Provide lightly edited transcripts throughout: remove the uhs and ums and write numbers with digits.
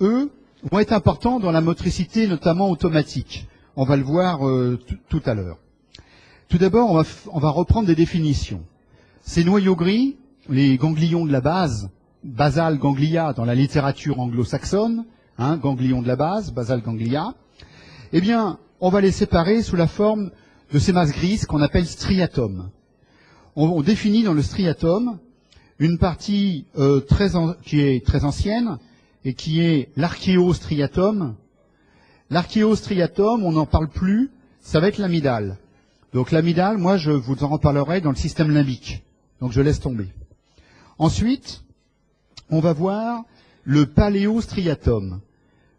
eux, vont être importants dans la motricité, notamment automatique. On va le voir tout à l'heure. Tout d'abord, on va reprendre des définitions. Ces noyaux gris, les ganglions de la base, basal ganglia dans la littérature anglo-saxonne, ganglion de la base, basal ganglia, eh bien, on va les séparer sous la forme de ces masses grises qu'on appelle striatomes. On définit dans le striatome une partie qui est très ancienne et qui est l'archéostriatome. L'archéostriatome, on n'en parle plus, ça va être l'amygdale. Donc l'amygdale, moi, je vous en reparlerai dans le système limbique. Donc je laisse tomber. Ensuite, on va voir le paléostriatome.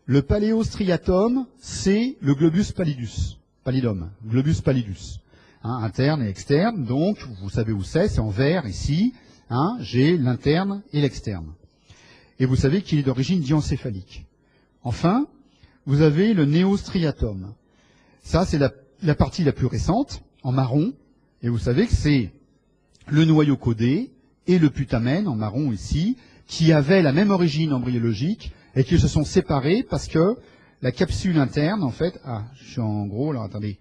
Le paléostriatome, c'est le globus pallidum, globus pallidus, interne et externe. Donc, vous savez où c'est en vert ici. J'ai l'interne et l'externe. Et vous savez qu'il est d'origine diencéphalique. Enfin, vous avez le néostriatome. Ça, c'est la partie la plus récente, en marron. Et vous savez que c'est le noyau codé et le putamen, en marron ici, qui avaient la même origine embryologique et qui se sont séparés parce que la capsule interne, en fait, je suis en gros, alors attendez,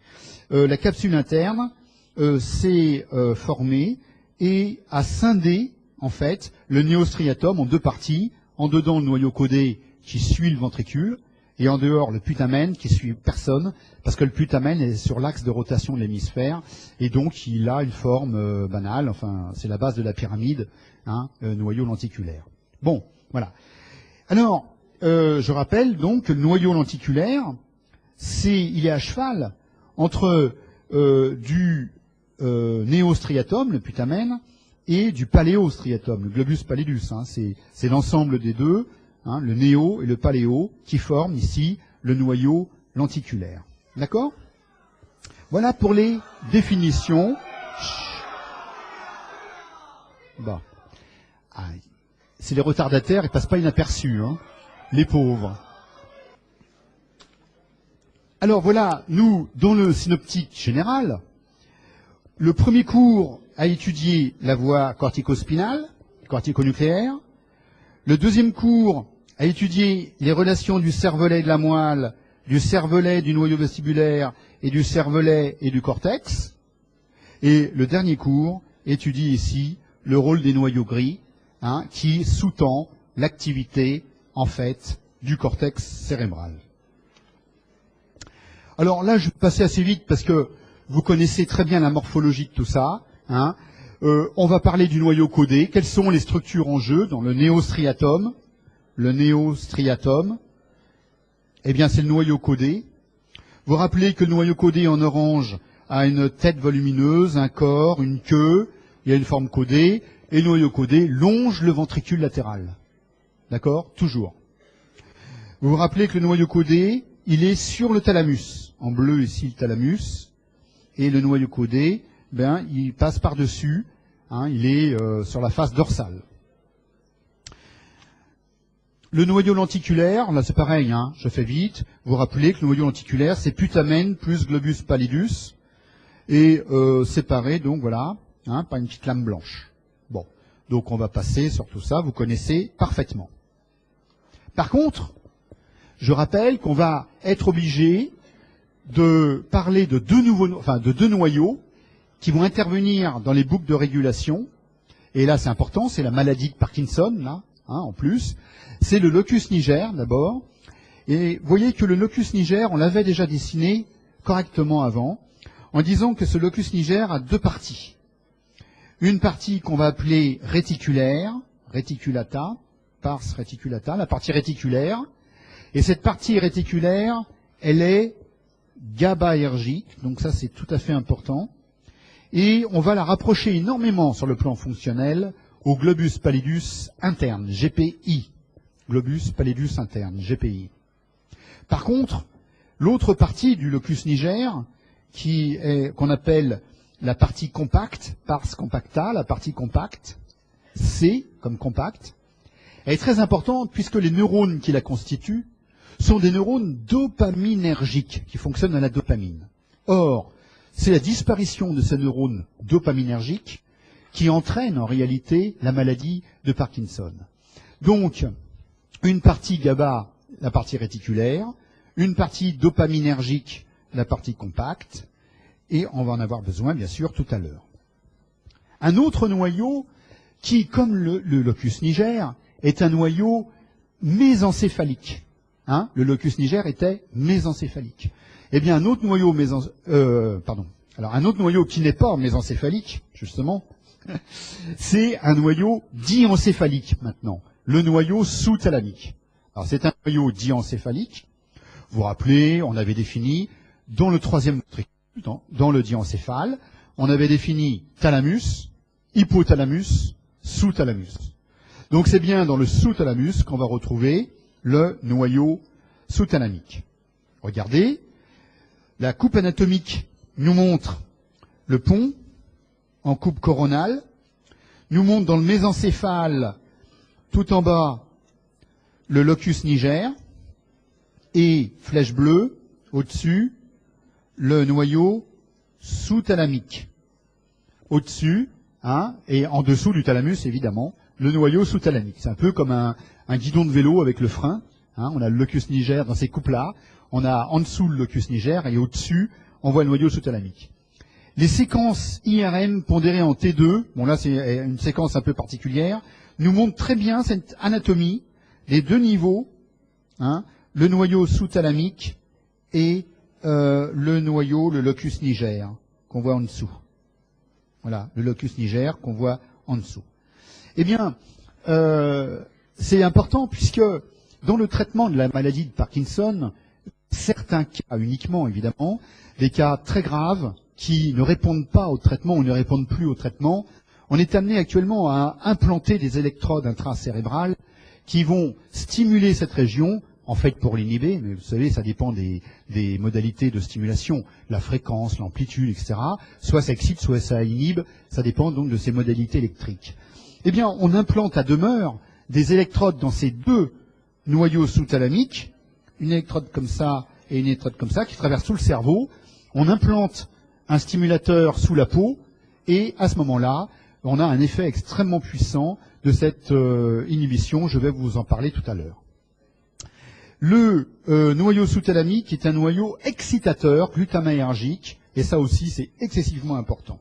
la capsule interne s'est formée et a scindé, en fait, le néostriatome en deux parties, en dedans le noyau codé qui suit le ventricule, et en dehors le putamen qui suit personne, parce que le putamen est sur l'axe de rotation de l'hémisphère, et donc il a une forme banale, enfin c'est la base de la pyramide, noyau lenticulaire. Bon, voilà. Alors, je rappelle donc que le noyau lenticulaire, il est à cheval entre du néostriatome, le putamen, et du paléostriatome, le globus pallidus. C'est l'ensemble des deux, le néo et le paléo, qui forment ici le noyau lenticulaire. D'accord? Voilà pour les définitions. Bon. C'est les retardataires, ils passent pas inaperçus, les pauvres. Alors voilà, nous, dans le synoptique général, le premier cours a étudié la voie corticospinale, corticonucléaire. Le deuxième cours a étudié les relations du cervelet et de la moelle, du cervelet du noyau vestibulaire et du cervelet et du cortex. Et le dernier cours étudie ici le rôle des noyaux gris, qui sous-tend l'activité, en fait, du cortex cérébral. Alors là, je vais passer assez vite parce que vous connaissez très bien la morphologie de tout ça. On va parler du noyau codé. Quelles sont les structures en jeu dans le néostriatome? Le néostriatome, eh bien, c'est le noyau codé. Vous rappelez que le noyau codé en orange a une tête volumineuse, un corps, une queue, il y a une forme codée, et le noyau codé longe le ventricule latéral. D'accord? Toujours. Vous vous rappelez que le noyau codé, il est sur le thalamus. En bleu, ici, le thalamus. Et le noyau codé, il passe par-dessus. Il est sur la face dorsale. Le noyau lenticulaire, là c'est pareil, je fais vite. Vous vous rappelez que le noyau lenticulaire, c'est putamen plus globus pallidus. Et séparé, donc voilà, par une petite lame blanche. Bon, donc on va passer sur tout ça, vous connaissez parfaitement. Par contre, je rappelle qu'on va être obligé de parler de deux noyaux qui vont intervenir dans les boucles de régulation. Et là, c'est important, c'est la maladie de Parkinson, là, en plus. C'est le locus niger, d'abord. Et vous voyez que le locus niger, on l'avait déjà dessiné correctement avant, en disant que ce locus niger a deux parties. Une partie qu'on va appeler réticulaire, reticulata, pars reticulata, la partie réticulaire. Et cette partie réticulaire, elle est GABAergique, donc ça c'est tout à fait important. Et on va la rapprocher énormément sur le plan fonctionnel au globus pallidus interne, GPI. Globus pallidus interne, GPI. Par contre, l'autre partie du locus niger, qu'on appelle la partie compacte, pars compacta, la partie compacte, C comme compact, elle est très importante puisque les neurones qui la constituent sont des neurones dopaminergiques qui fonctionnent à la dopamine. Or, c'est la disparition de ces neurones dopaminergiques qui entraîne en réalité la maladie de Parkinson. Donc, une partie GABA la partie réticulaire, une partie dopaminergique, la partie compacte, et on va en avoir besoin, bien sûr, tout à l'heure. Un autre noyau qui, comme le locus niger, est un noyau mésencéphalique. Hein, le locus niger était mésencéphalique. Eh bien, un autre noyau un autre noyau qui n'est pas mésencéphalique, justement, c'est un noyau diencéphalique maintenant, le noyau sous-thalamique. Alors, c'est un noyau diencéphalique. Vous vous rappelez, on avait défini dans le troisième ventricule, dans le diencéphale, on avait défini thalamus, hypothalamus, sous-thalamus. Donc c'est bien dans le sous-thalamus qu'on va retrouver le noyau sous-thalamique. Regardez, la coupe anatomique nous montre le pont en coupe coronale, nous montre dans le mésencéphale, tout en bas, le locus niger, et flèche bleue, au-dessus, le noyau sous-thalamique. Au-dessus, hein, et en dessous du thalamus, évidemment, le noyau sous-thalamique. C'est un peu comme un guidon de vélo avec le frein. Hein, on a le locus niger dans ces coupes-là, on a en dessous le locus niger, et au-dessus, on voit le noyau sous-thalamique. Les séquences IRM pondérées en T2, bon là c'est une séquence un peu particulière, nous montrent très bien cette anatomie, les deux niveaux, hein, le noyau sous-thalamique et le noyau, le locus niger, qu'on voit en dessous. Voilà, le locus niger qu'on voit en dessous. Eh bien, c'est important puisque dans le traitement de la maladie de Parkinson, certains cas uniquement, évidemment, des cas très graves qui ne répondent pas au traitement ou ne répondent plus au traitement, on est amené actuellement à implanter des électrodes intracérébrales qui vont stimuler cette région, en fait pour l'inhiber, mais vous savez, ça dépend des modalités de stimulation, la fréquence, l'amplitude, etc. Soit ça excite, soit ça inhibe, ça dépend donc de ces modalités électriques. Eh bien, on implante à demeure des électrodes dans ces deux noyaux sous-thalamiques, une électrode comme ça et une électrode comme ça, qui traverse tout le cerveau. On implante un stimulateur sous la peau, et à ce moment-là, on a un effet extrêmement puissant de cette inhibition. Je vais vous en parler tout à l'heure. Le noyau sous-thalamique est un noyau excitateur glutamatergique, et ça aussi c'est excessivement important.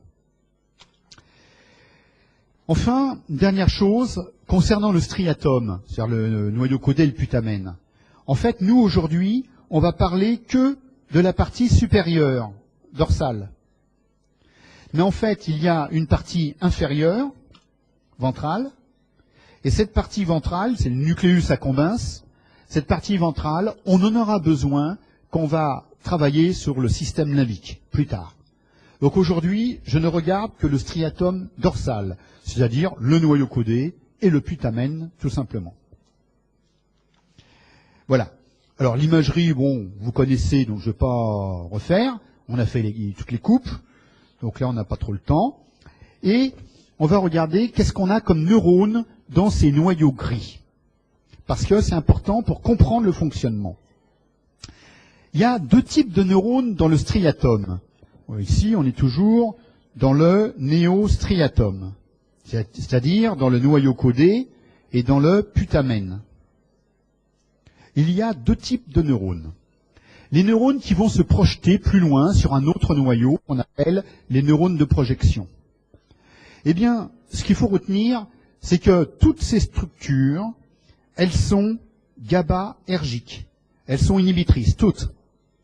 Enfin, dernière chose, concernant le striatum, c'est-à-dire le noyau codé et le putamène. En fait, nous aujourd'hui, on va parler que de la partie supérieure, dorsale. Mais en fait, il y a une partie inférieure, ventrale, et cette partie ventrale, c'est le nucléus accumbens. Cette partie ventrale, on en aura besoin quand on va travailler sur le système limbique, plus tard. Donc aujourd'hui, je ne regarde que le striatum dorsal, c'est-à-dire le noyau codé et le putamène, tout simplement. Voilà. Alors l'imagerie, bon, vous connaissez, donc je ne vais pas refaire. On a fait toutes les coupes, donc là on n'a pas trop le temps. Et on va regarder qu'est-ce qu'on a comme neurones dans ces noyaux gris. Parce que c'est important pour comprendre le fonctionnement. Il y a deux types de neurones dans le striatum. Ici, on est toujours dans le néostriatum, c'est-à-dire dans le noyau codé et dans le putamène. Il y a deux types de neurones. Les neurones qui vont se projeter plus loin sur un autre noyau, qu'on appelle les neurones de projection. Eh bien, ce qu'il faut retenir, c'est que toutes ces structures, elles sont GABAergiques. Elles sont inhibitrices, toutes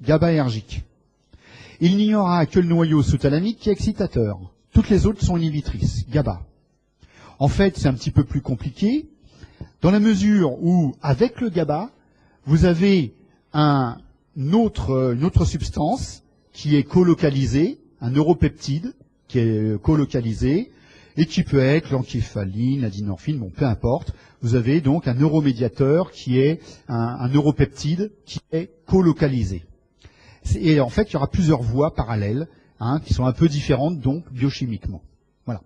GABAergiques. Il n'y aura que le noyau sous-thalamique qui est excitateur. Toutes les autres sont inhibitrices, GABA. En fait, c'est un petit peu plus compliqué, dans la mesure où, avec le GABA, vous avez une autre substance qui est colocalisée, un neuropeptide qui est colocalisé, et qui peut être l'encéphaline, la dynorphine, bon, peu importe. Vous avez donc un neuromédiateur qui est un neuropeptide qui est colocalisé. Et en fait, il y aura plusieurs voies parallèles, hein, qui sont un peu différentes, donc, biochimiquement. Voilà.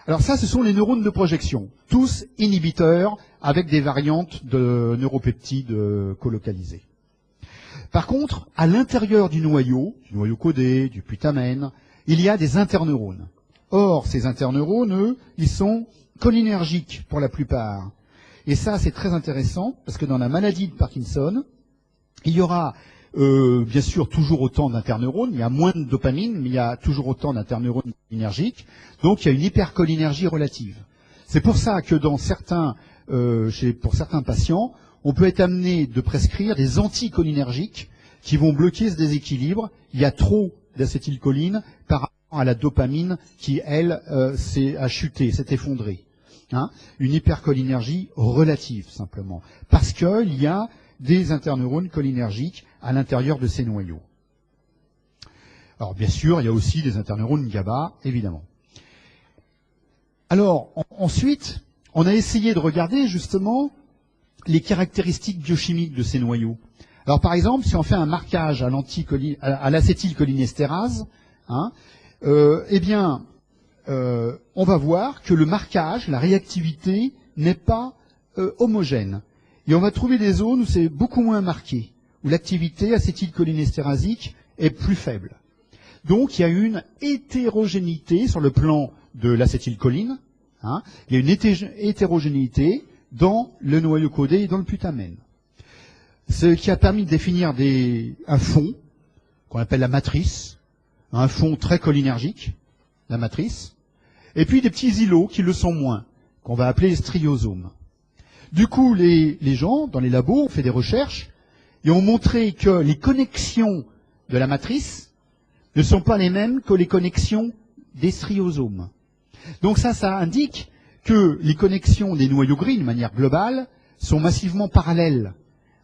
Alors ça, ce sont les neurones de projection, tous inhibiteurs avec des variantes de neuropeptides colocalisés. Par contre, à l'intérieur du noyau codé, du putamène, il y a des interneurones. Or, ces interneurones, eux, ils sont cholinergiques pour la plupart. Et ça, c'est très intéressant, parce que dans la maladie de Parkinson, il y aura bien sûr toujours autant d'interneurones, il y a moins de dopamine, mais il y a toujours autant d'interneurones énergiques, donc il y a une hypercholinergie relative. C'est pour ça que pour certains patients, on peut être amené de prescrire des anticholinergiques qui vont bloquer ce déséquilibre. Il y a trop d'acétylcholine par rapport à la dopamine qui, elle, a chuté, s'est effondrée. Hein, une hypercholinergie relative, simplement. Parce qu'il y a des interneurones cholinergiques à l'intérieur de ces noyaux. Alors, bien sûr, il y a aussi des interneurones GABA, évidemment. Alors, ensuite, on a essayé de regarder, justement, les caractéristiques biochimiques de ces noyaux. Alors, par exemple, si on fait un marquage à l'acétylcholinestérase, hein, eh bien, on va voir que le marquage, la réactivité, n'est pas homogène. Et on va trouver des zones où c'est beaucoup moins marqué, où l'activité acétylcholinestérasique est plus faible. Donc il y a une hétérogénéité sur le plan de l'acétylcholine, hein, il y a une hétérogénéité dans le noyau codé et dans le putamène. Ce qui a permis de définir un fond, qu'on appelle la matrice, un fond très cholinergique, la matrice, et puis des petits îlots qui le sont moins, qu'on va appeler les striosomes. Du coup, les gens, dans les labos, ont fait des recherches et ont montré que les connexions de la matrice ne sont pas les mêmes que les connexions des striosomes. Donc ça indique que les connexions des noyaux gris, de manière globale, sont massivement parallèles.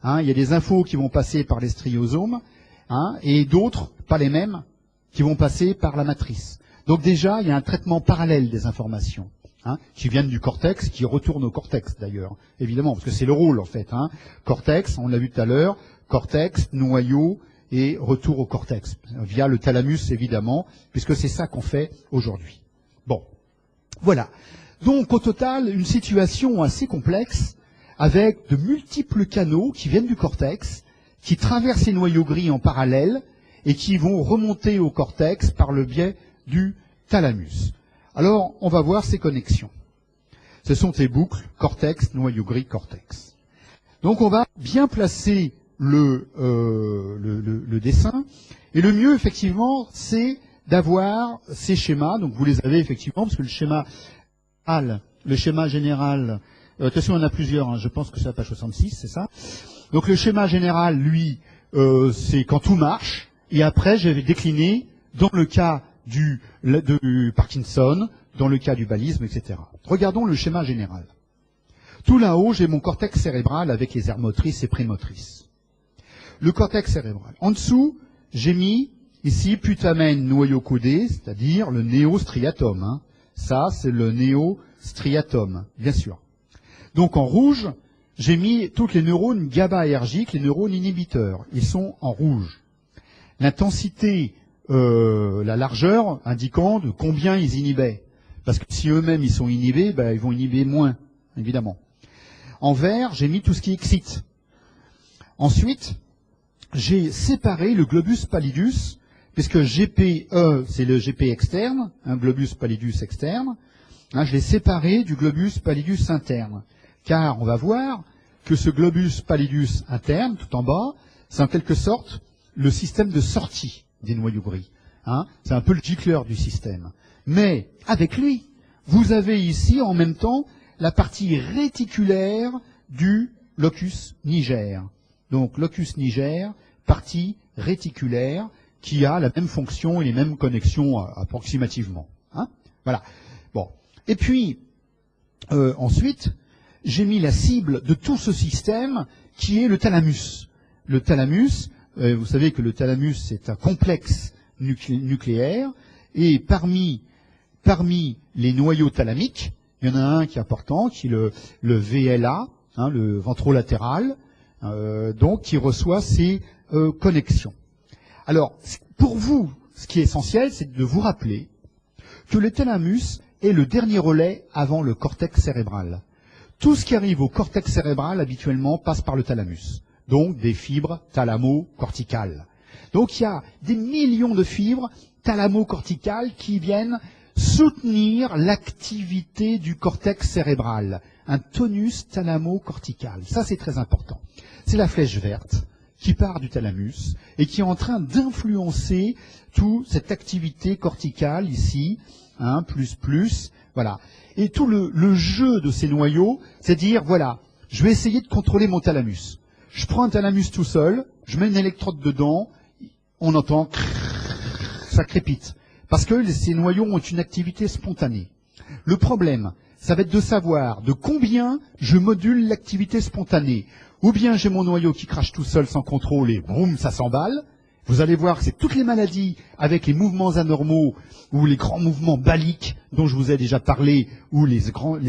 Hein, il y a des infos qui vont passer par les striosomes, hein, et d'autres, pas les mêmes, qui vont passer par la matrice. Donc déjà, il y a un traitement parallèle des informations. Hein, qui viennent du cortex, qui retournent au cortex d'ailleurs, évidemment, parce que c'est le rôle en fait. Hein. Cortex, on l'a vu tout à l'heure, cortex, noyau et retour au cortex, via le thalamus évidemment, puisque c'est ça qu'on fait aujourd'hui. Bon, voilà. Donc au total, une situation assez complexe, avec de multiples canaux qui viennent du cortex, qui traversent les noyaux gris en parallèle, et qui vont remonter au cortex par le biais du thalamus. Alors, on va voir ces connexions. Ce sont ces boucles, cortex, noyau gris, cortex. Donc, on va bien placer le dessin. Et le mieux, effectivement, c'est d'avoir ces schémas. Donc, vous les avez, effectivement, parce que le schéma général, attention, il y en a plusieurs, hein, je pense que c'est la page 66, c'est ça. Donc, le schéma général, lui, c'est quand tout marche. Et après, je vais décliner dans le cas du Parkinson, dans le cas du balisme, etc. Regardons le schéma général. Tout là-haut, j'ai mon cortex cérébral avec les aires motrices et prémotrices. Le cortex cérébral. En dessous, j'ai mis ici putamène noyau codé, c'est-à-dire le néostriatum. Hein. Ça, c'est le néostriatum, bien sûr. Donc en rouge, j'ai mis toutes les neurones GABAergiques, les neurones inhibiteurs. Ils sont en rouge. L'intensité, la largeur indiquant de combien ils inhibaient. Parce que si eux-mêmes ils sont inhibés, ben, ils vont inhiber moins, évidemment. En vert, j'ai mis tout ce qui excite. Ensuite, j'ai séparé le globus pallidus, puisque GPE, c'est le GP externe, un globus pallidus externe. Hein, je l'ai séparé du globus pallidus interne. Car on va voir que ce globus pallidus interne, tout en bas, c'est en quelque sorte le système de sortie des noyaux gris. Hein, c'est un peu le gicleur du système. Mais avec lui, vous avez ici en même temps la partie réticulaire du locus niger. Donc locus niger, partie réticulaire, qui a la même fonction et les mêmes connexions approximativement. Hein, voilà. Bon. Et puis, ensuite, j'ai mis la cible de tout ce système qui est le thalamus. Le thalamus, vous savez que le thalamus, c'est un complexe nucléaire, et parmi les noyaux thalamiques, il y en a un qui est important, qui est le VLA, hein, le ventrolatéral, donc qui reçoit ces connexions. Alors, pour vous, ce qui est essentiel, c'est de vous rappeler que le thalamus est le dernier relais avant le cortex cérébral. Tout ce qui arrive au cortex cérébral, habituellement, passe par le thalamus. Donc des fibres thalamo-corticales. Donc il y a des millions de fibres thalamo-corticales qui viennent soutenir l'activité du cortex cérébral, un tonus thalamo-cortical. Ça, c'est très important. C'est la flèche verte qui part du thalamus et qui est en train d'influencer toute cette activité corticale ici, voilà. Et tout le jeu de ces noyaux, c'est dire, voilà, je vais essayer de contrôler mon thalamus. Je prends un thalamus tout seul, je mets une électrode dedans, on entend, ça crépite. Parce que ces noyaux ont une activité spontanée. Le problème, ça va être de savoir de combien je module l'activité spontanée. Ou bien j'ai mon noyau qui crache tout seul sans contrôle et boum, ça s'emballe. Vous allez voir que c'est toutes les maladies avec les mouvements anormaux ou les grands mouvements baliques dont je vous ai déjà parlé, ou les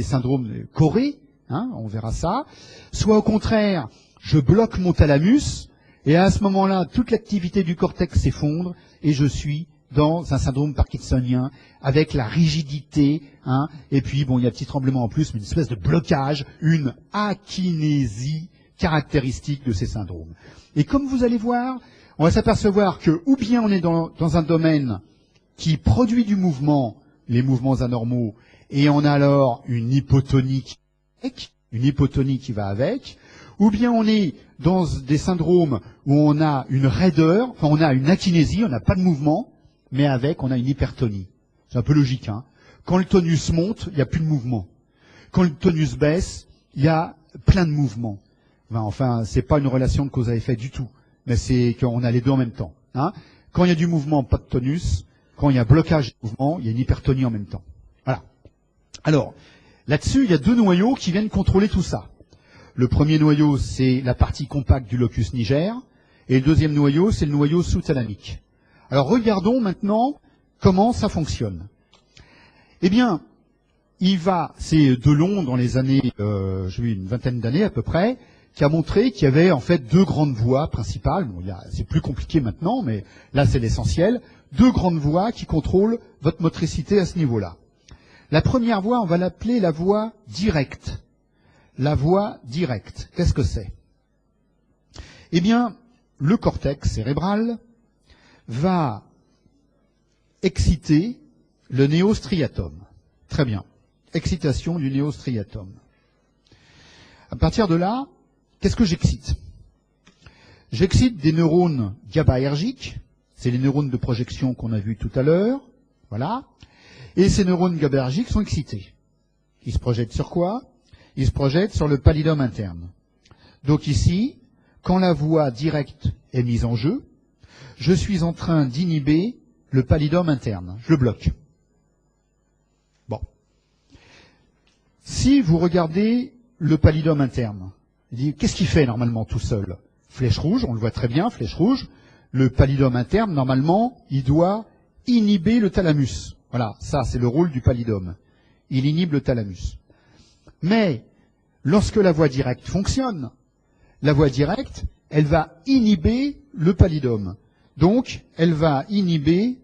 syndromes Corée, on verra ça. Soit au contraire, je bloque mon thalamus et à ce moment-là, toute l'activité du cortex s'effondre et je suis dans un syndrome parkinsonien avec la rigidité, et puis bon, il y a un petit tremblement en plus, mais une espèce de blocage, une akinésie caractéristique de ces syndromes. Et comme vous allez voir, on va s'apercevoir que ou bien on est dans un domaine qui produit du mouvement, les mouvements anormaux, et on a alors une hypotonie qui va avec, ou bien on est dans des syndromes où on a une raideur, enfin on a une akinésie, on n'a pas de mouvement, mais on a une hypertonie. C'est un peu logique, Quand le tonus monte, il n'y a plus de mouvement. Quand le tonus baisse, il y a plein de mouvements. Enfin, c'est pas une relation de cause à effet du tout, mais c'est qu'on a les deux en même temps. Quand il y a du mouvement, pas de tonus. Quand il y a blocage du mouvement, il y a une hypertonie en même temps. Voilà. Alors, là-dessus, il y a deux noyaux qui viennent contrôler tout ça. Le premier noyau, c'est la partie compacte du locus niger, et le deuxième noyau, c'est le noyau sous-thalamique. Alors, regardons maintenant comment ça fonctionne. Eh bien, c'est Delon dans les années, une vingtaine d'années à peu près, qui a montré qu'il y avait en fait deux grandes voies principales. Bon, c'est plus compliqué maintenant, mais là c'est l'essentiel. Deux grandes voies qui contrôlent votre motricité à ce niveau-là. La première voie, on va l'appeler la voie directe. La voie directe, qu'est-ce que c'est? Eh bien, le cortex cérébral va exciter le néostriatum. Très bien. Excitation du néostriatum. À partir de là, qu'est-ce que j'excite? J'excite des neurones GABAergiques, c'est les neurones de projection qu'on a vus tout à l'heure, voilà. Et ces neurones GABAergiques sont excités. Ils se projettent sur quoi? Ils se projettent sur le pallidum interne. Donc ici, quand la voie directe est mise en jeu, je suis en train d'inhiber le pallidum interne. Je le bloque. Bon. Si vous regardez le pallidum interne, qu'est-ce qu'il fait normalement tout seul? Flèche rouge, on le voit très bien, flèche rouge. Le pallidum interne, normalement, il doit inhiber le thalamus. Voilà, ça c'est le rôle du pallidum. Il inhibe le thalamus. Mais lorsque la voie directe fonctionne, la voie directe, elle va inhiber le pallidum. Donc, elle va inhiber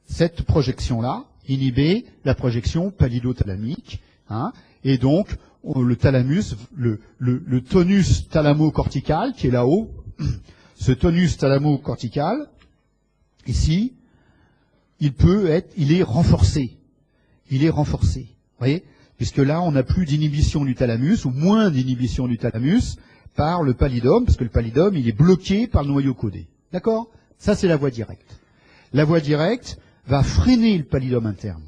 cette projection-là, inhiber la projection pallidothalamique, et donc le thalamus, le tonus thalamo-cortical qui est là-haut, ce tonus thalamo-cortical, ici, il est renforcé. Il est renforcé. Vous voyez? Puisque là, on n'a plus d'inhibition du thalamus, ou moins d'inhibition du thalamus, par le pallidum, parce que le pallidum, il est bloqué par le noyau codé. D'accord? Ça, c'est la voie directe. La voie directe va freiner le pallidum interne.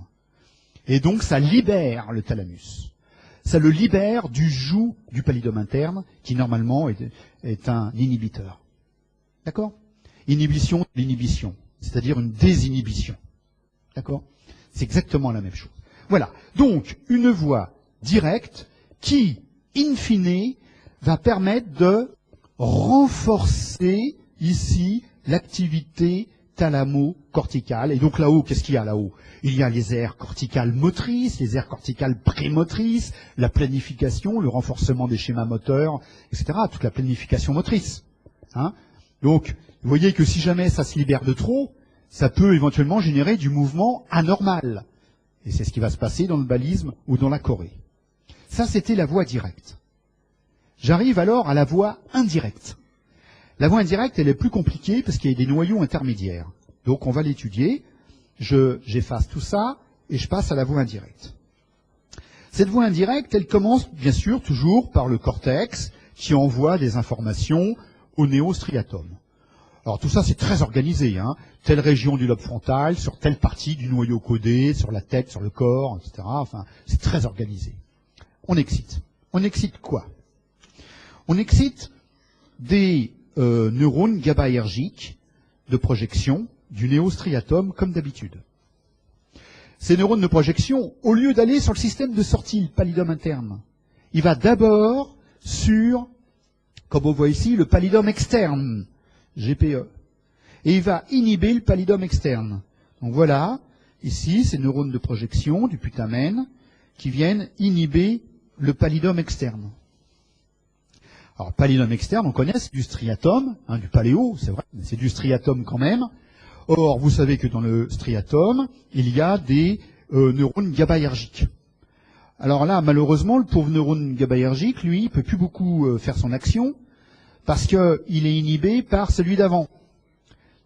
Et donc, ça libère le thalamus. Ça le libère du joug du pallidum interne, qui normalement est un inhibiteur. D'accord? Inhibition de l'inhibition, c'est-à-dire une désinhibition. D'accord? C'est exactement la même chose. Voilà. Donc, une voie directe qui, in fine, va permettre de renforcer ici l'activité thalamo-corticale. Et donc là-haut, qu'est-ce qu'il y a là-haut? Il y a les aires corticales motrices, les aires corticales prémotrices, la planification, le renforcement des schémas moteurs, etc. Toute la planification motrice. Donc, vous voyez que si jamais ça se libère de trop, ça peut éventuellement générer du mouvement anormal. Et c'est ce qui va se passer dans le balisme ou dans la chorée. Ça, c'était la voie directe. J'arrive alors à la voie indirecte. La voie indirecte, elle est plus compliquée parce qu'il y a des noyaux intermédiaires. Donc, on va l'étudier. J'efface tout ça et je passe à la voie indirecte. Cette voie indirecte, elle commence bien sûr toujours par le cortex qui envoie des informations au néostriatum. Alors tout ça c'est très organisé, hein. Telle région du lobe frontal, sur telle partie du noyau codé, sur la tête, sur le corps, etc. Enfin, c'est très organisé. On excite. On excite quoi? On excite des neurones GABAergiques de projection du néostriatum comme d'habitude. Ces neurones de projection, au lieu d'aller sur le système de sortie, le pallidum interne, il va d'abord sur, comme on voit ici, le pallidum externe, GPE. Et il va inhiber le pallidum externe. Donc voilà, ici, ces neurones de projection du putamen qui viennent inhiber le pallidum externe. Alors, pallidum externe, on connaît, c'est du striatum, hein, du paléo, c'est vrai, mais c'est du striatum quand même. Or, vous savez que dans le striatum, il y a des neurones GABAergiques. Alors là, malheureusement, le pauvre neurone GABAergique, lui, il peut plus beaucoup faire son action parce qu'il est inhibé par celui d'avant.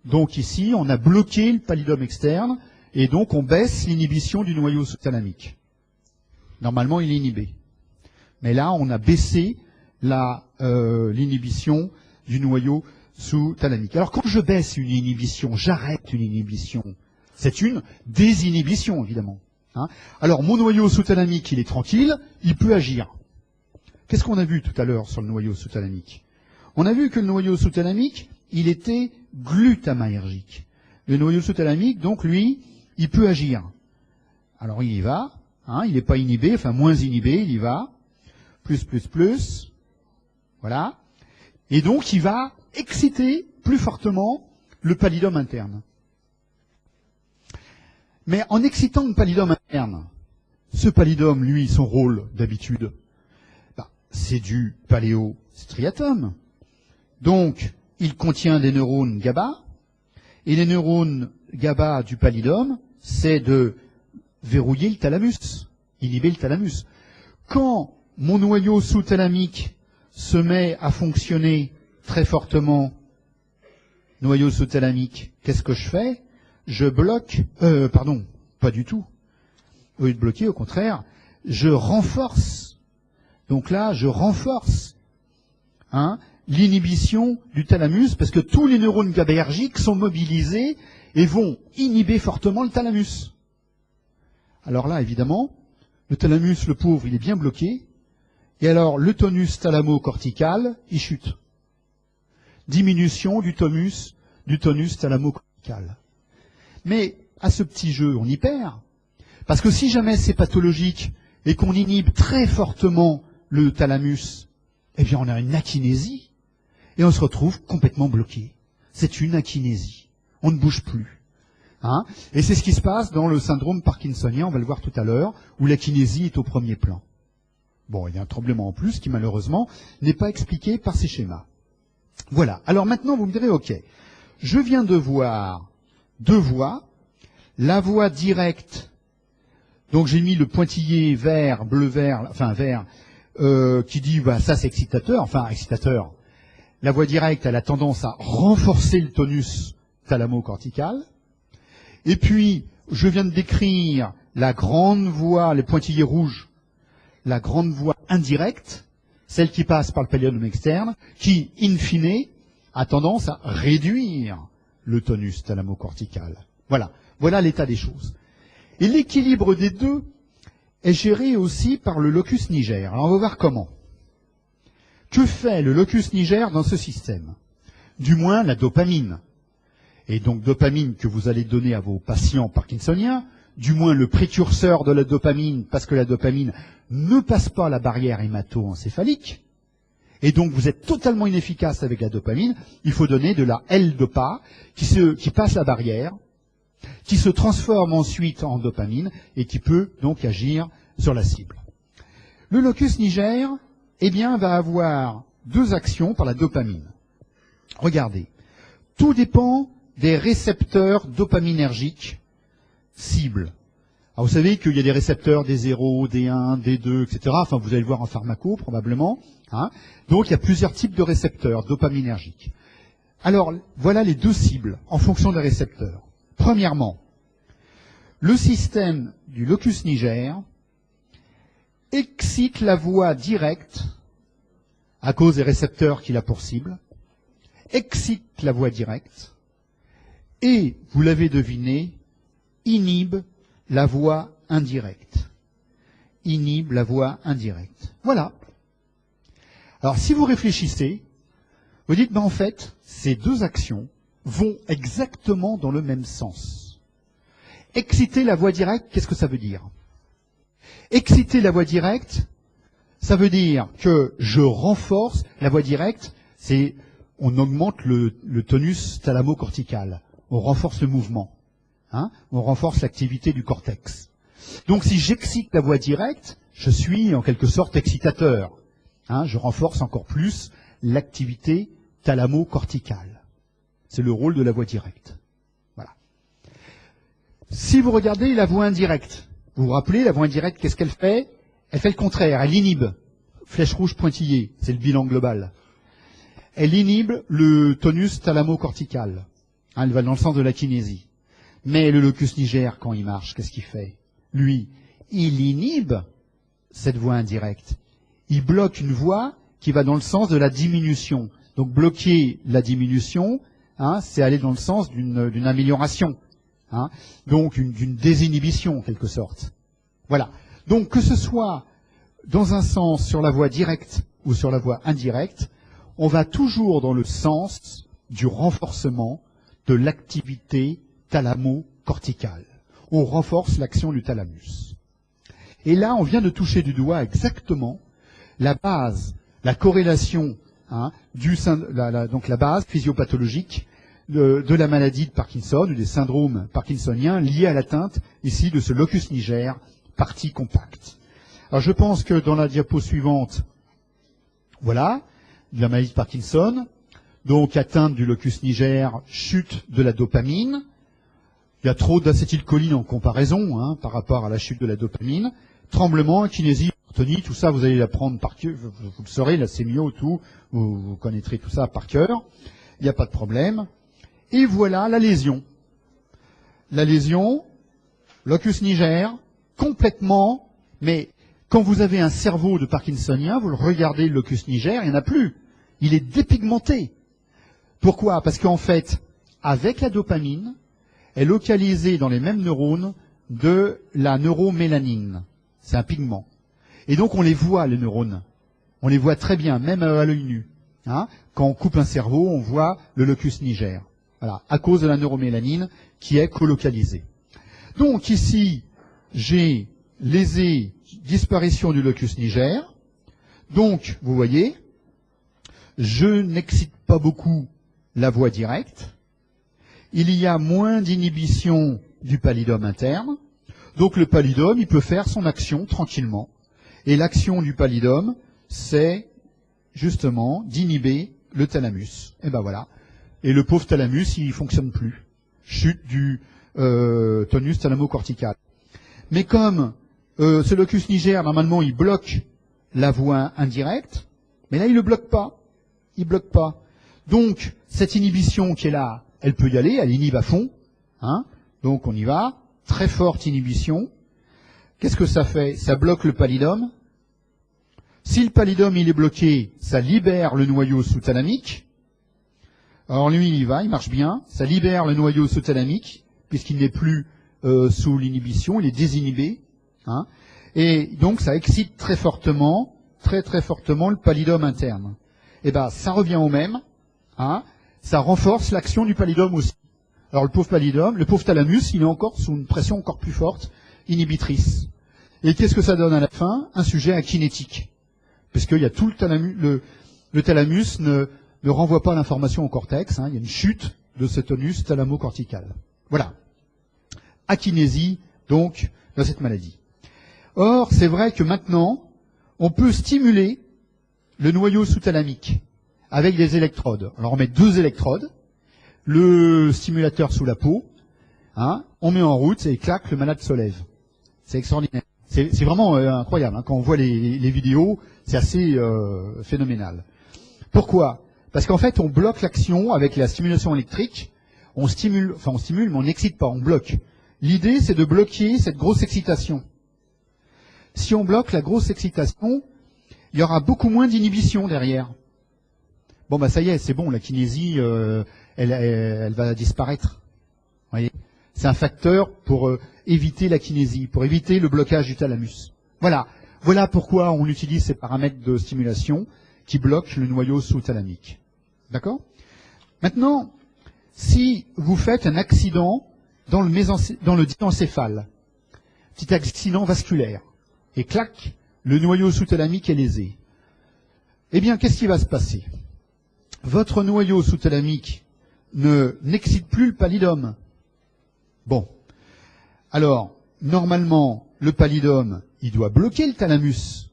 Donc ici, on a bloqué le pallidum externe et donc on baisse l'inhibition du noyau sous-thalamique. Normalement, il est inhibé. Mais là, on a baissé l'inhibition du noyau sous-thalamique. Alors quand je baisse une inhibition, j'arrête une inhibition, c'est une désinhibition évidemment. Hein. Alors mon noyau sous-thalamique, il est tranquille, il peut agir. Qu'est-ce qu'on a vu tout à l'heure sur le noyau sous-thalamique? On a vu que le noyau sous-thalamique, il était glutamaergique. Le noyau sous-thalamique, donc lui, il peut agir. Alors il y va, hein, il n'est pas inhibé, enfin moins inhibé, il y va, plus, voilà. Et donc il va exciter plus fortement le pallidum interne. Mais en excitant le pallidum interne, ce pallidum, lui, son rôle d'habitude, c'est du paléostriatum. Donc, il contient des neurones GABA, et les neurones GABA du pallidum, c'est de verrouiller le thalamus, inhiber le thalamus. Quand mon noyau sous-thalamique se met à fonctionner très fortement, noyau sous-thalamique, qu'est-ce que je fais? Je bloque, pas du tout. Au lieu de bloquer, au contraire, je renforce. Donc là, je renforce l'inhibition du thalamus, parce que tous les neurones GABAergiques sont mobilisés et vont inhiber fortement le thalamus. Alors là, évidemment, le thalamus, le pauvre, il est bien bloqué, et alors le tonus thalamo-cortical, il chute. Diminution du tonus thalamo-cortical. Mais à ce petit jeu, on y perd, parce que si jamais c'est pathologique et qu'on inhibe très fortement le thalamus, eh bien on a une akinésie, et on se retrouve complètement bloqué. C'est une akinésie. On ne bouge plus. Et c'est ce qui se passe dans le syndrome parkinsonien, on va le voir tout à l'heure, où l'akinésie est au premier plan. Bon, il y a un tremblement en plus qui, malheureusement, n'est pas expliqué par ces schémas. Voilà. Alors maintenant, vous me direz, ok, je viens de voir deux voies. La voie directe, donc j'ai mis le pointillé vert, bleu-vert, enfin vert, qui dit, ça c'est excitateur, La voie directe, elle a tendance à renforcer le tonus thalamo-cortical. Et puis, je viens de décrire la grande voie, les pointillés rouges, la grande voie indirecte, celle qui passe par le pallidum externe, qui, in fine, a tendance à réduire le tonus thalamo-cortical. Voilà l'état des choses. Et l'équilibre des deux est géré aussi par le locus niger. Alors on va voir comment. Que fait le locus niger dans ce système? Du moins la dopamine. Et donc dopamine que vous allez donner à vos patients parkinsoniens, du moins le précurseur de la dopamine, parce que la dopamine ne passe pas la barrière hémato-encéphalique, et donc vous êtes totalement inefficace avec la dopamine, il faut donner de la L-dopa qui passe la barrière, qui se transforme ensuite en dopamine et qui peut donc agir sur la cible. Le locus niger, va avoir deux actions par la dopamine. Regardez, tout dépend des récepteurs dopaminergiques cibles. Alors vous savez qu'il y a des récepteurs D0, D1, D2, etc. Enfin, vous allez le voir en pharmaco, probablement. Donc, il y a plusieurs types de récepteurs dopaminergiques. Alors, voilà les deux cibles, en fonction des récepteurs. Premièrement, le système du locus niger excite la voie directe, à cause des récepteurs qu'il a pour cible, excite la voie directe, et, vous l'avez deviné, inhibe la voie indirecte. Inhibe la voie indirecte. Voilà. Alors, si vous réfléchissez, vous dites, ben en fait, ces deux actions vont exactement dans le même sens. Exciter la voie directe, qu'est-ce que ça veut dire? Exciter la voie directe, ça veut dire que je renforce la voie directe, c'est on augmente le tonus thalamo-cortical, on renforce le mouvement, hein, on renforce l'activité du cortex. Donc si j'excite la voie directe, je suis en quelque sorte excitateur, hein, je renforce encore plus l'activité thalamo-corticale. C'est le rôle de la voie directe. Voilà. Si vous regardez la voie indirecte, vous vous rappelez, la voie indirecte, qu'est-ce qu'elle fait? Elle fait le contraire, elle inhibe. Flèche rouge pointillée, c'est le bilan global. Elle inhibe le tonus thalamo-cortical. Hein, elle va dans le sens de la kinésie. Mais le locus niger, quand il marche, qu'est-ce qu'il fait? Lui, il inhibe cette voie indirecte. Il bloque une voie qui va dans le sens de la diminution. Donc bloquer la diminution, hein, c'est aller dans le sens d'une amélioration. Hein, donc d'une désinhibition en quelque sorte. Voilà. Donc que ce soit dans un sens sur la voie directe ou sur la voie indirecte, on va toujours dans le sens du renforcement de l'activité thalamo-corticale. On renforce l'action du thalamus. Et là, on vient de toucher du doigt exactement la base, la corrélation, hein, donc la base physiopathologique de la maladie de Parkinson ou des syndromes parkinsoniens liés à l'atteinte ici de ce locus niger, partie compacte. Alors je pense que dans la diapo suivante, voilà, de la maladie de Parkinson, donc atteinte du locus niger, chute de la dopamine. Il y a trop d'acétylcholine en comparaison, hein, par rapport à la chute de la dopamine. Tremblement, kinésie, orthonie, tout ça, vous allez l'apprendre par cœur, vous le saurez, la sémio, tout, vous connaîtrez tout ça par cœur. Il n'y a pas de problème. Et voilà la lésion. La lésion, locus niger, complètement, mais quand vous avez un cerveau de parkinsonien, vous le regardez, le locus niger, il n'y en a plus. Il est dépigmenté. Pourquoi? Parce qu'en fait, avec la dopamine, est localisée dans les mêmes neurones de la neuromélanine. C'est un pigment. Et donc on les voit, les neurones. On les voit très bien, même à l'œil nu. Hein, quand on coupe un cerveau, on voit le locus niger. Voilà, à cause de la neuromélanine qui est colocalisée. Donc ici, j'ai lésé disparition du locus niger. Donc, vous voyez, je n'excite pas beaucoup la voie directe. Il y a moins d'inhibition du pallidum interne. Donc le pallidum, il peut faire son action tranquillement. Et l'action du pallidum, c'est justement d'inhiber le thalamus. Et ben voilà. Et le pauvre thalamus, il fonctionne plus. Chute du tonus thalamo-cortical. Mais comme ce locus niger, normalement, il bloque la voie indirecte, mais là, il ne le bloque pas. Il bloque pas. Donc, cette inhibition qui est là, elle peut y aller, elle inhibe à fond. Hein, donc, on y va. Très forte inhibition. Qu'est-ce que ça fait? Ça bloque le pallidum. Si le pallidum, il est bloqué, ça libère le noyau sous-thalamique. Alors lui, il y va, il marche bien. Ça libère le noyau sous-thalamique, puisqu'il n'est plus sous l'inhibition, il est désinhibé. Hein, et donc, ça excite très fortement le pallidum interne. Et ben, ça revient au même. Hein, ça renforce l'action du pallidum aussi. Alors le pauvre pallidum, le pauvre thalamus, il est encore sous une pression encore plus forte, inhibitrice. Et qu'est-ce que ça donne à la fin? Un sujet akinétique. Puisqu'il y a tout le thalamus, le thalamus ne renvoie pas l'information au cortex, hein, il y a une chute de ce tonus thalamo-cortical. Voilà. Akinésie, donc, dans cette maladie. Or, c'est vrai que maintenant, on peut stimuler le noyau sous-thalamique avec des électrodes. Alors on met 2 électrodes, le stimulateur sous la peau, hein, on met en route et clac, le malade se lève. C'est extraordinaire. C'est vraiment incroyable. Hein. Quand on voit les vidéos, c'est assez phénoménal. Pourquoi? Parce qu'en fait, on bloque l'action avec la stimulation électrique. On stimule, mais on n'excite pas, on bloque. L'idée, c'est de bloquer cette grosse excitation. Si on bloque la grosse excitation, il y aura beaucoup moins d'inhibition derrière. Bon, bah ça y est, c'est bon, la kinésie, elle va disparaître. Vous voyez, c'est un facteur pour éviter la kinésie, pour éviter le blocage du thalamus. Voilà. Voilà pourquoi on utilise ces paramètres de stimulation qui bloquent le noyau sous-thalamique. D'accord ? Maintenant, si vous faites un accident dans le diencéphale, petit accident vasculaire, et clac, le noyau sous-thalamique est lésé, eh bien, qu'est-ce qui va se passer ? Votre noyau sous-thalamique n'excite plus le pallidum. Bon. Alors, normalement, le pallidum, il doit bloquer le thalamus.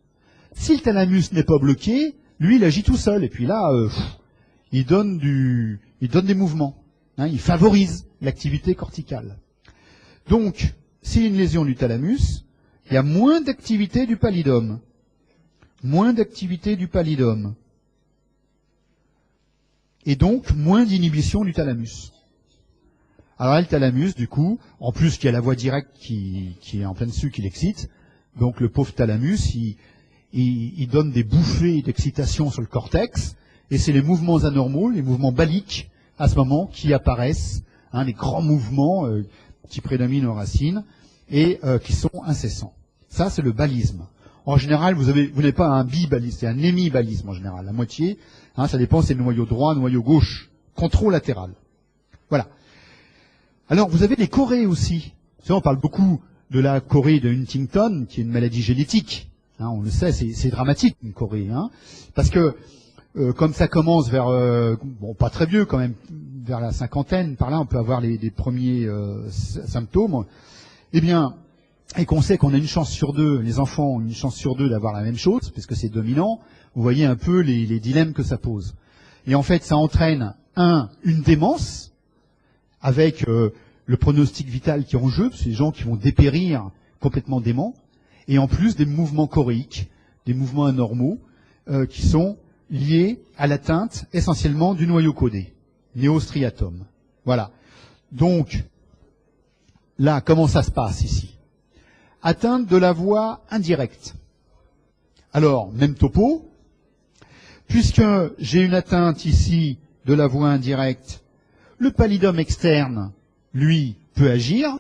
Si le thalamus n'est pas bloqué, lui, il agit tout seul. Et puis là, il donne des mouvements. Hein, il favorise l'activité corticale. Donc, s'il y a une lésion du thalamus, il y a moins d'activité du pallidum. Moins d'activité du pallidum. Et donc, moins d'inhibition du thalamus. Alors là, le thalamus, du coup, en plus qu'il y a la voie directe qui est en plein dessus, qui l'excite, donc le pauvre thalamus, il donne des bouffées d'excitation sur le cortex, et c'est les mouvements anormaux, les mouvements baliques, à ce moment, qui apparaissent, hein, les grands mouvements qui prédominent aux racines, et qui sont incessants. Ça, c'est le balisme. En général, vous n'avez pas un bibalisme, c'est un hémibalisme en général, la moitié. Hein, ça dépend, c'est le noyau droit, noyau gauche, controlatéral. Voilà. Alors, vous avez les chorées aussi. Vous savez, on parle beaucoup de la chorée de Huntington, qui est une maladie génétique. Hein, on le sait, c'est dramatique, une chorée. Hein, parce que, comme ça commence vers, bon, pas très vieux quand même, vers la cinquantaine, par là, on peut avoir les premiers symptômes. Eh bien, et qu'on sait qu'on a une chance sur deux, les enfants ont une chance sur deux d'avoir la même chose, parce que c'est dominant, vous voyez un peu les dilemmes que ça pose. Et en fait, ça entraîne, une démence, avec le pronostic vital qui est en jeu, c'est des gens qui vont dépérir complètement déments, et en plus des mouvements choréiques, des mouvements anormaux, qui sont liés à l'atteinte essentiellement du noyau codé, néostriatum. Voilà. Donc, là, comment ça se passe ici ? Atteinte de la voie indirecte. Alors, même topo, puisque j'ai une atteinte ici de la voie indirecte, le pallidum externe, lui, peut agir.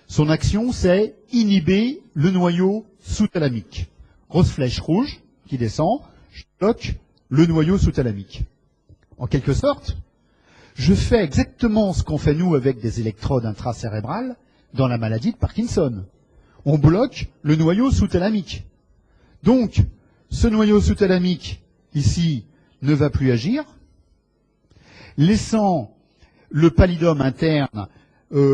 Son action, c'est inhiber le noyau sous-thalamique. Grosse flèche rouge qui descend, je bloque le noyau sous-thalamique. En quelque sorte, je fais exactement ce qu'on fait nous avec des électrodes intracérébrales dans la maladie de Parkinson. On bloque le noyau sous-thalamique. Donc, ce noyau sous-thalamique, ici, ne va plus agir, laissant le pallidum interne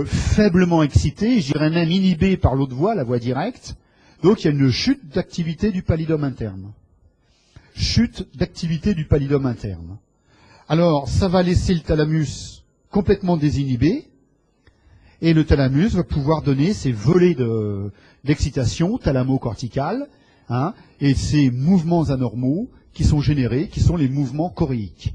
faiblement excité, je dirais même inhibé par l'autre voie, la voie directe. Donc, il y a une chute d'activité du pallidum interne. Chute d'activité du pallidum interne. Alors, ça va laisser le thalamus complètement désinhibé, et le thalamus va pouvoir donner ces volées d'excitation thalamo-corticale, hein, et ces mouvements anormaux qui sont générés, qui sont les mouvements choréiques.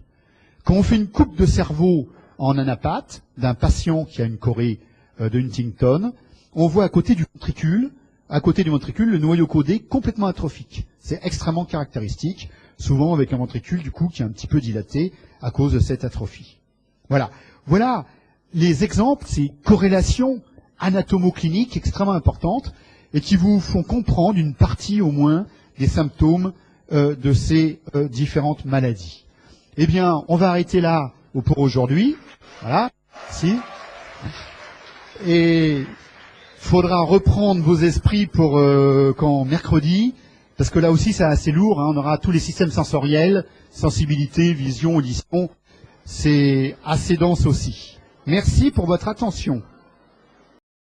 Quand on fait une coupe de cerveau en anapathe d'un patient qui a une chorée de Huntington, on voit à côté du ventricule, le noyau codé complètement atrophique. C'est extrêmement caractéristique, souvent avec un ventricule du coup qui est un petit peu dilaté à cause de cette atrophie. Voilà. Voilà les exemples, ces corrélations anatomo-cliniques extrêmement importantes et qui vous font comprendre une partie au moins des symptômes de ces différentes maladies. Eh bien, on va arrêter là pour aujourd'hui. Voilà. Si. Et faudra reprendre vos esprits pour quand mercredi, parce que là aussi c'est assez lourd, hein, on aura tous les systèmes sensoriels, sensibilité, vision, audition, c'est assez dense aussi. Merci pour votre attention.